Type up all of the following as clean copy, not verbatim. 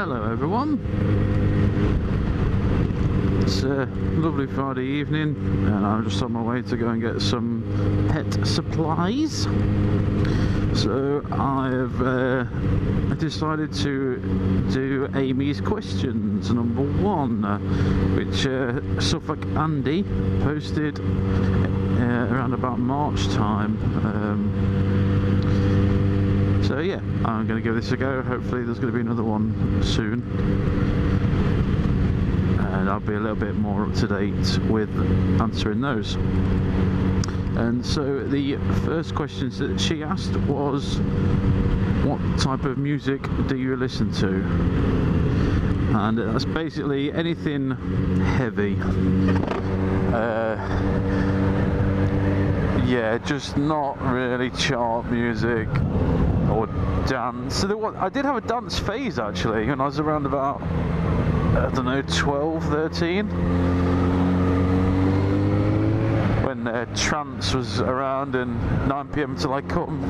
Hello everyone. It's a lovely Friday evening and I'm just on my way to go and get some pet supplies. So I've decided to do Amy's questions number 1, which Suffolk Andy posted around about March time. So yeah, I'm going to give this a go. Hopefully there's going to be another one soon. And I'll be a little bit more up to date with answering those. And so the first questions that she asked was, what type of music do you listen to? And that's basically anything heavy. Yeah, just not really chart music or dance. So I did have a dance phase actually when I was around about, I don't know, 12, 13. When trance was around and 9 PM till I come.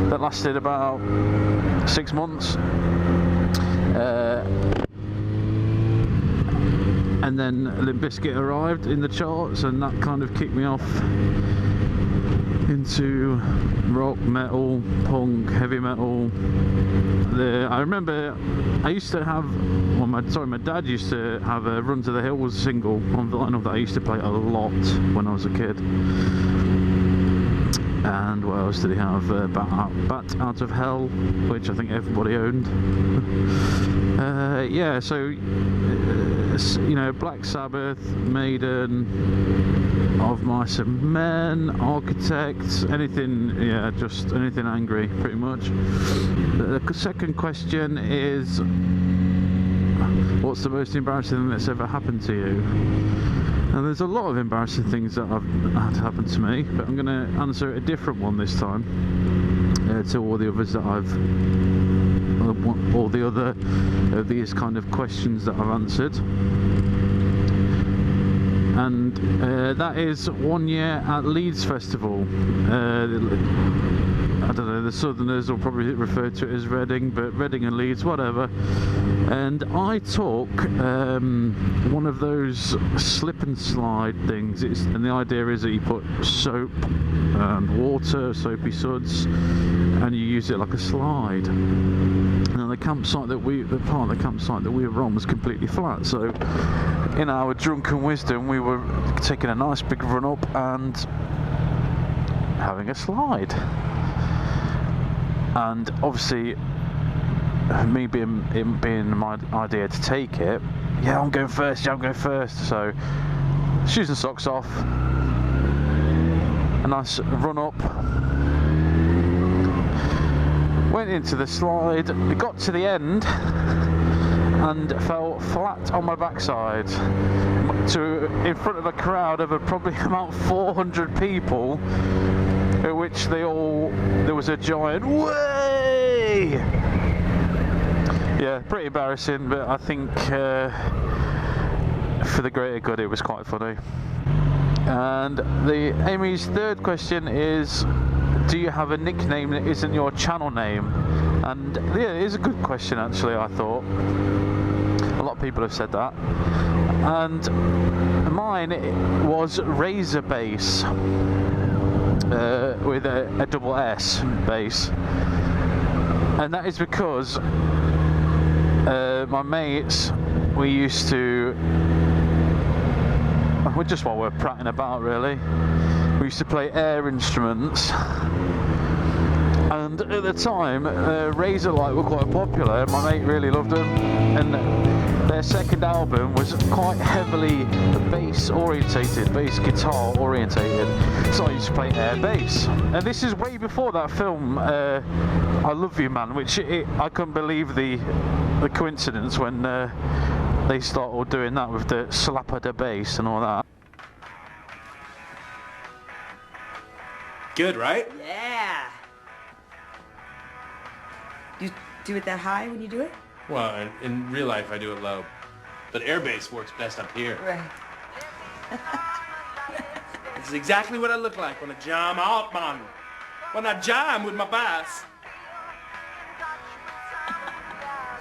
That lasted about 6 months. And then Limp Bizkit arrived in the charts and that kind of kicked me off into rock, metal, punk, heavy metal. I remember I used to have, my dad used to have a Run to the Hills single on vinyl that I used to play a lot when I was a kid. And what else did he have? Bat Out of Hell, which I think everybody owned. Yeah, so you know, Black Sabbath, Maiden, Of Mice and Men, Architects, anything, yeah, just anything angry, pretty much. The second question is, what's the most embarrassing thing that's ever happened to you? And there's a lot of embarrassing things that have had happen to me, but I'm going to answer a different one this time to all the others that all the other of these kind of questions that I've answered. And that is 1 year at Leeds Festival. I don't know, the Southerners will probably refer to it as Reading, but Reading and Leeds, whatever. And I took one of those slip and slide things, and the idea is that you put soap and water, soapy suds, and you use it like a slide. And the campsite that the part of the campsite that we were on was completely flat, so in our drunken wisdom we were taking a nice big run up and having a slide. And obviously, me being my idea to take it, yeah, I'm going first, so shoes and socks off, a nice run up, went into the slide, got to the end and fell flat on my backside in front of a crowd of probably about 400 people, at which there was a giant way. Yeah, pretty embarrassing, but I think for the greater good it was quite funny. And Amy's third question is, do you have a nickname that isn't your channel name? And yeah, it is a good question actually, I thought. A lot of people have said that. And mine was Razor Bass, with a double S, bass. And that is because my mates, we used to, just while we're prattling about really, we used to play air instruments. And at the time, Razorlight were quite popular. My mate really loved them, and their second album was quite heavily bass guitar orientated. So I used to play air bass. And this is way before that film, I Love You Man, which I couldn't believe the coincidence when they started doing that with the slapper the bass and all that. Good, right? Yeah. You do it that high when you do it? Well, in real life I do it low, but air bass works best up here. Right. This is exactly what I look like when I jam out, man. When I jam with my bass.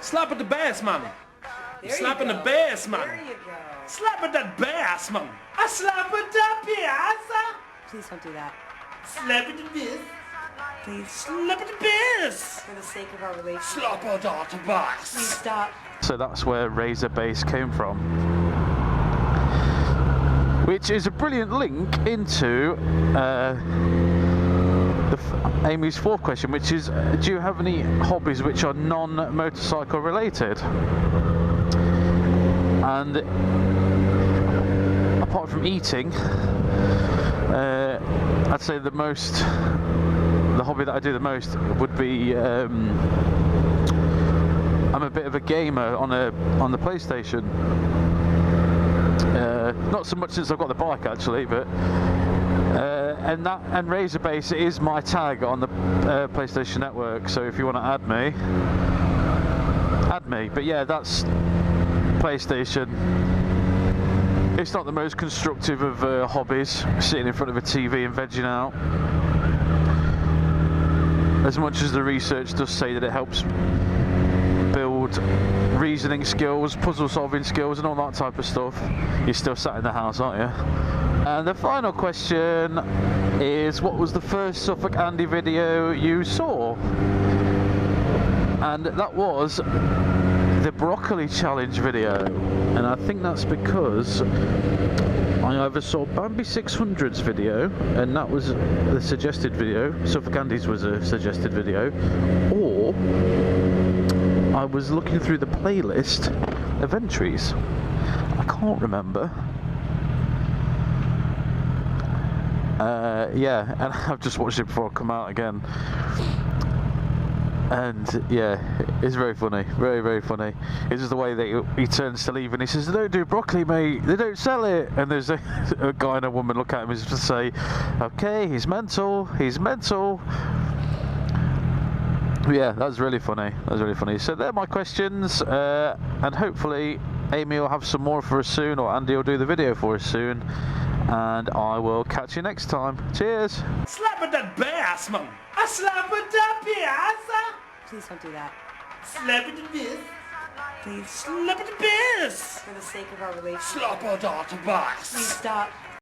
Slap at the bass, man. There you Slapping go. the bass, man. There you go. Slap at that bass, man. I slap at that bass. Please don't do that. Slap at the bass. Please. Slap at the bass. For the sake of our relationship. Slap at that Please bass. stop. So that's where razor bass came from. Which is a brilliant link into Amy's fourth question, which is, do you have any hobbies which are non-motorcycle related? And apart from eating, I'd say the hobby that I do the most would be I'm a bit of a gamer on the PlayStation. Not so much since I've got the bike actually, but and razor bass is my tag on the PlayStation Network. So if you want to add me. But yeah, that's PlayStation. It's not the most constructive of hobbies, sitting in front of a TV and vegging out. As much as the research does say that it helps build reasoning skills, puzzle solving skills and all that type of stuff, you're still sat in the house, aren't you? And the final question is, what was the first Suffolk Andy video you saw? And that was the broccoli challenge video, and I think that's because I either saw Bambi 600's video, and that was the suggested video, Suffolk Andy's was a suggested video, or I was looking through the playlist of entries. I can't remember. Yeah, and I've just watched it before I come out again. And yeah, it's very funny, very, very funny. It's just the way that he turns to leave and he says, "They don't do broccoli, mate, they don't sell it." And there's a guy and a woman look at him and just say, "Okay, he's mental, he's mental." Yeah, that's really funny, that's really funny. So they're my questions, and hopefully Amy will have some more for us soon, or Andy will do the video for us soon, and I will catch you next time. Cheers! Slap at that bass, man. I slap at that bass. Please don't do that. Slap at the bass. Please. Slap at the bass. For the sake of our relationship. Slap at that bass. Please stop.